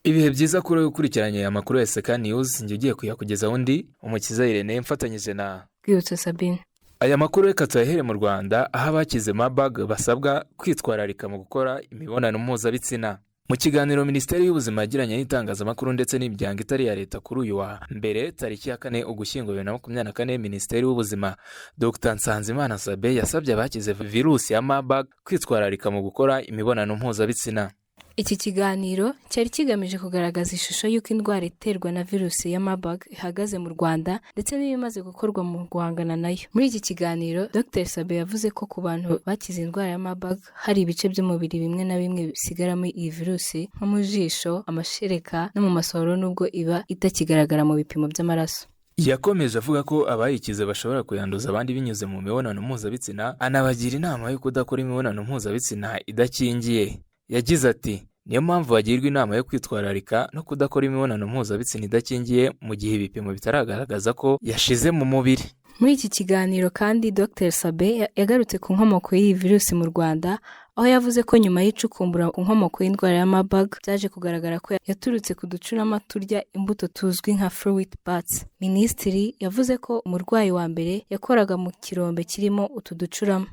Ibihe byiza kuri gukurikiranye amakuru ya Seka News ngiye ugiye kuyakugeza undi Umukiza Irene mfatanyije na Bwibutsa Sabine. Aya makuru reka tuyahere mu Rwanda aho abakize Murbug basabwa kwitwararika mu gukora imibonano mpuzabitsina. Mu kiganiro Minisiteri y'Ubuzima yagiranye n'itangazamakuru ndetse n'imiryango itari ya leta kuri uyu wa mbere tariki ya 4 Ugushyingo 2024, Minisiteri y'Ubuzima Dr Nsanzimana Sabe yasabye abakize virusi ya Murbug kwitwararika mu gukora imibonano mpuzabitsina. Iki kiganiro cyari kigamije kugaragaza ishusho y'uko indwara iterwa na virusi ya Murbug ihagaze mu Rwanda ndetse n'ibimaze gukorwa mu guhangana nayo. Muri iki kiganiro Dr Sabe yavuze ko ku bantu bakize indwara ya Murbug hari ibice by'umubiri bimwe na bimwe bisigaramo iyi virusi nko mu jisho, amashereka no mu masohoro nubwo iba itakigaragara mu bipimo by'amaraso. Yakomeje avuga ko abayikize bashobora kuyanduza abandi binyuze mu mibonano mpuzabitsina, anabagira inama yo kudakora imibonano mpuzabitsina idakingiye. Yagize ati niyo mpamvu bagirwa inama yo kwitwararika no kudakora imibonano mpuzabitsina idakingiye mu gihe ibipimo bitaragaragaza ko yashize mu mubiri. Muri iki kiganiro kandi Dr Sabe yagarutse ku nkomoko y'iyi virusi mu Rwanda, aho yavuze ko nyuma y'icukumbura ku nkomoko y'indwara ya Murbug byaje kugaragara ko yaturutse ku ducurama turya imbuto tuzwi nka fruit bats. Minisitiri yavuze ko umurwayi wa mbere yakoraga mu kirombe kirimo utu ducurama.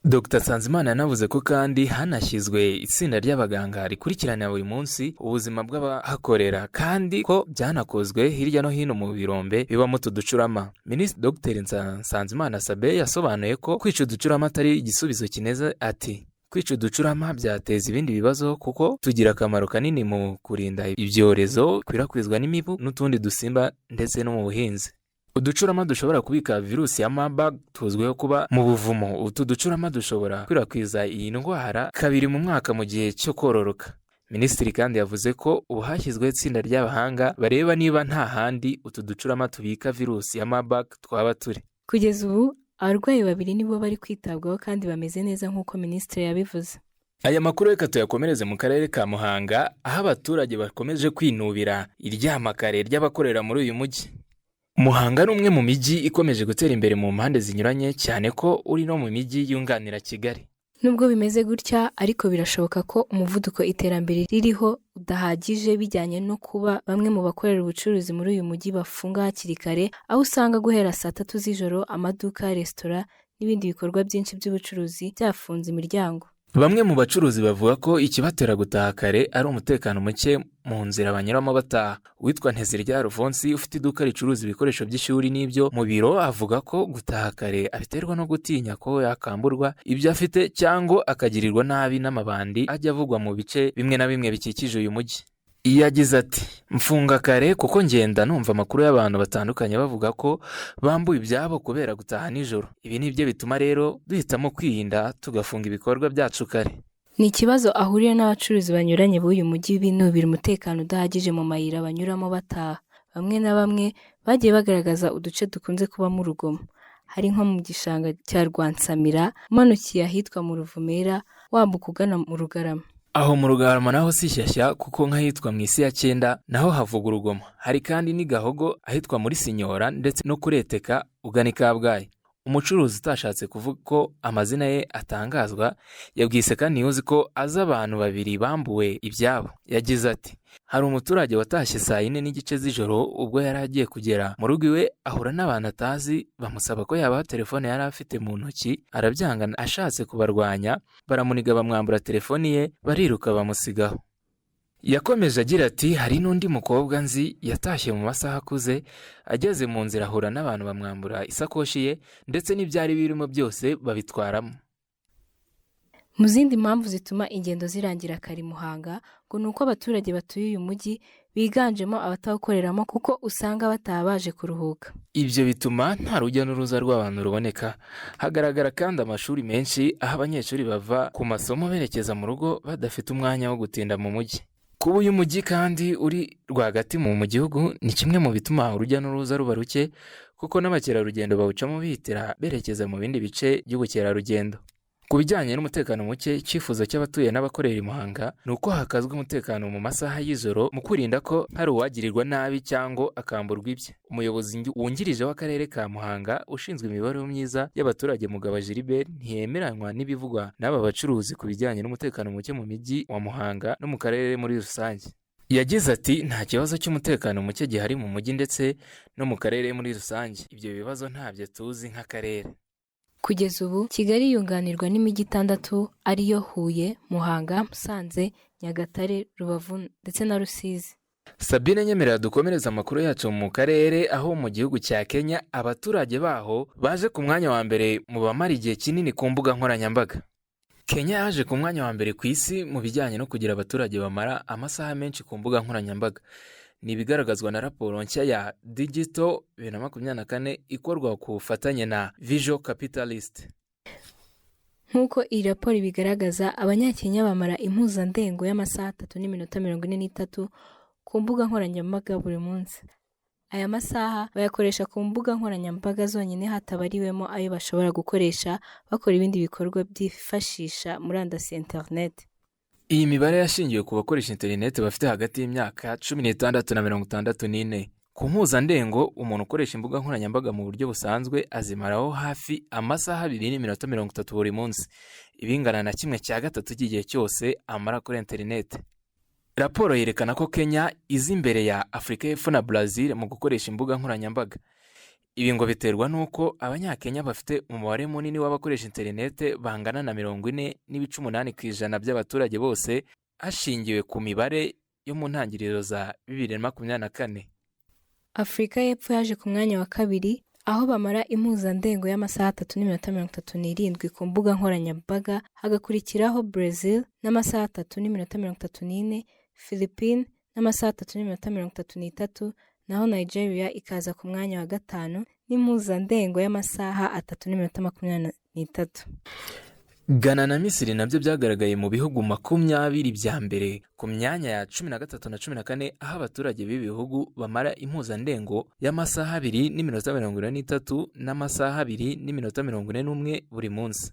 Dr Nsanzimana yanavuze ko kandi hanashyizwe itsinda ry'abaganga rikurikirana buri munsi ubuzima bw'abahakorera kandi ko byanakozwe hirya no hino mu birombe bibamo uducurama. Minisitiri Dr Nsanzimana Sabe yasobanuye ko kwica uducurama atari igisubizo kineza. Ati kwica uducurama byateza ibindi bibazo kuko tugira akamaro kanini mu kurinda ibyorezo kwirakwizwa n'imibu n'utundi dusimba ndetse no mu buhinzi. Uducurama dushobora kubika virusi ya Murbug tuzwiho kuba mu buvumo. Utu ducurama dushobora kwirakw'iza iyi ndwara kabiri mu mwaka mu gihe cyo kororoka. Minisitiri kandi yavuze ko ubu hashyizweho itsinda ry'abahanga bareba niba nta handi utu ducurama tubika virusi ya Murbug twaba turi. Kugeza ubu abarwayi 2 nibo bari kwitabwaho kandi bameze neza nk'uko Minisitiri yabivuze. Aya makuru reka tuyakomereze mu karere ka Muhanga aho abaturage bakomeje kwinubira iryama Kare ry'abakorera muri uyu mujyi. Muhanga ni umwe mu mijyi ikomeje gutera imbere mu mpande zinyuranye cyane ko uri no mu mijyi yunganira Kigali. Nubwo bimeze gutya ariko birashoboka ko umuvuduko iterambere ririho udahagije bijyanye no kuba bamwe mu bakorera ubucuruzi muri uyu mujyi bafunga hakiri kare, aho usanga guhera saa 3 z'ijoro amaduka, resitora n'ibindi bikorwa byinshi by'ubucuruzi byafunze imiryango. Bamwe mu bacuruzi bavuga ko ikibatera gutaha kare ari umutekano muke mu nzira banyuramo bataha. Witwa Ntezirya Alphonse ufite iduka ricuruza ibikoresho by'ishuri n'ibyo mu biro avuga ko gutaha kare abiterwa no gutinya ko yakamburwa ibyo afite cyangwa akagirirwa nabi n'amabandi ajya avugwa mu bice bimwe na bimwe bikikije uyu mujyi. Yagize ati mfunga kare kuko ngenda numva amakuru y'abantu batandukanye bavuga ko bambuye ibyabo kubera gutaha nijoro. Ibi nibyo bituma rero duhitamo kwirinda tugafunga ibikorwa byacu kare. Ni ikibazo ahuriye n'abacuruzi banyuranye b'uyu mujyi binubira umutekano udahagije mu mayira banyuramo bataha. Bamwe na bamwe bagiye bagaragaza uduce dukunze kuba mu rugomo, hari nko mu gishanga cya Rwansamira, umanukiye ahitwa mu Ruvumera wambuka ugana mu Rugarama. Aho mu Rugarama naho si shyashya kuko nk'ahitwa mu isi ya 9 naho havuga urugomo. Hari kandi ni Gahogo ahitwa muri Sinyora ndetse no kureteka ugana Kabgayi. Umucuruzi utashatse kuvuga ko amazina ye atangazwa yabwiye Seka News ko aza abantu 2 bambuwe ibyabo. Yagize ati hari umuturage watashye saa 4 n'igice z'ijoro ubwo yari agiye kugera mu rugo iwe ahura n'abantu atazi bamusaba ko yabaha telefone yari afite mu ntoki, arabyanga ashatse kubarwanya baramuniga bamwambura telefoni ye bariruka bamusigaho. Yakomeje agira ati hari n'undi mukobwa nzi yatashye mu masaha akuze ageze mu nzira ahura n'abantu bamwambura isakoshi ye ndetse n'ibyari birimo byose babitwaramo. Mu zindi mpamvu zituma ingendo zirangira kare Muhanga ngo nuko abaturage batuye uyu mujyi biganjemo abatawukoreramo kuko usanga bataha baje kuruhuka. Ibyo bituma nta rujya n'uruza rw'abantu ruboneka. Hagaragara kandi amashuri menshi aho abanyeshuri bava ku masomo berekeza mu rugo badafite umwanya wo gutinda mu mujyi. Kuba uyu mujyi kandi uri rwagati mu gihugu ni kimwe mu bituma urujya n'uruza ruba ruke kuko n'abakerarugendo bawucamo bihitira berekeza mu bindi bice by'ubukerarugendo. Ku bijyanye n'umutekano muke, icyifuzo cy'abatuye n'abakorera i Muhanga ni uko hakazwa umutekano mu masaha y'ijoro mu kwirinda ko hari uwagirirwa nabi cyangwa akamburwa ibye. Umuyobozi wungirije w'akarere ka Muhanga ushinzwe imibereho myiza y'abaturage Mugabo Gilbert ntiyemeranywa n'ibivugwa n'aba bacuruzi ku bijyanye n'umutekano muke mu mijyi wa Muhanga no mu karere muri rusange. yagize ati nta kibazo cy'umutekano muke gihari mu mujyi ndetse no mu karere muri rusange. Ibyo bibazo ntabyo tuzi nk'akarere. Kugeza ubu Kigali yunganirwa n'imijyi 6 ariyo Huye, Muhanga, Musanze, Nyagatare, Rubavu ndetse na Rusizi. Sabine nyemerera dukomereza amakuru yacu mu karere, aho mu gihugu cya Kenya abaturage baho baje ku mwanya wa mbere mu bamara igihe kinini ku mbuga nkoranyambaga. Kenya yaje ku mwanya wa mbere ku isi mu bijyanye no kugira abaturage bamara amasaha menshi ku mbuga nkoranyambaga. Ni ibigaragazwa na raporo nshya ya Digital 2024 ikorwa ku bufatanye na Visual Capitalist. Nk'uko iyi raporo ibigaragaza, Abanyakenya bamara impuzandengo y'amasaha 3:43 ku mbuga nkoranyambaga buri munsi. Aya masaha bayakoresha ku mbuga nkoranyambaga zonyine, hatabariwemo ayo bashobora gukoresha bakora ibindi bikorwa byifashisha murandasi internet. Iyi mibare yashingiwe ku bakoresha internet bafite hagati y'imyaka 16 na 64. Ku mpuzandengo, umuntu ukoresha imbuga nkoranyambaga mu buryo busanzwe azimaraho hafi amasaha 2:30 buri munsi, ibingana na 1/3 cy'igihe cyose amara kuri internet. Raporo yerekana ko Kenya izi imbere ya Afurika y'Epfo na Brazil mu gukoresha imbuga nkoranyambaga. Ibi ngo biterwa n'uko Abanyakenya bafite umubare munini w'abakoresha internet bangana na 40.8% by'abaturage bose, hashingiwe ku mibare yo mu ntangiriro za 2024. Afurika y'Epfo yaje ku mwanya wa 2, aho bamara impuzandengo y'amasaha 3:37 ku mbuga nkoranyambaga, hagakurikiraho Brazil n'amasaha 3:34, Philippines n'amasaha 3:33, naho Nigeria ikaza ku mwanya wa 5 n'impuzandengo y'amasaha 3:23. Ghana na Misiri nabyo byagaragaye mu bihugu 20 bya mbere ku myanya ya 13 na 14, aho abaturage b'ibihugu bamara impuzandengo y'amasaha 2:43 n'amasaha 2:41 buri munsi.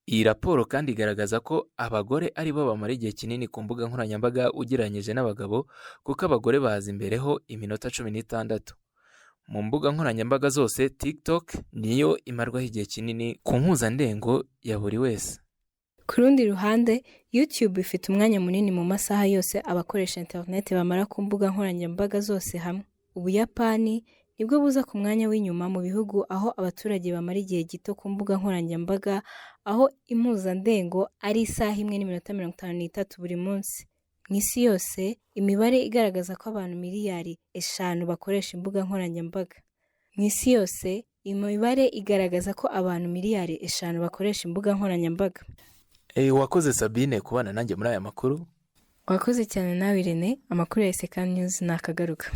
Iyi raporo kandi igaragaza ko abagore aribo bamara igihe kinini ku mbuga nkoranyambaga ugereranyije n'abagabo, kuko abagore baza imbereho iminota 16. Mu mbuga nkoranyambaga zose, TikTok niyo imarwaho igihe kinini ku mpuzandengo ya buri wese. Ku rundi ruhande, YouTube ifite umwanya munini mu masaha yose abakoresha internet bamara ku mbuga nkoranyambaga zose hamwe. Ubuyapani nibwo buza ku mwanya w'inyuma mu bihugu aho abaturage bamara igihe gito ku mbuga nkoranyambaga, aho impuzandengo ari isaha 1:53 buri munsi. Mu isi yose, imibare igaragaza ko abantu miliyari 5 bakoresha imbuga nkoranyambaga. Mu isi yose, imibare igaragaza ko abantu miliyari 5 bakoresha imbuga nkoranyambaga. Wakoze Sabine kubana nanjye muri aya makuru. Wakoze cyane nawe Irene, amakuru ya SK News nakagaruka.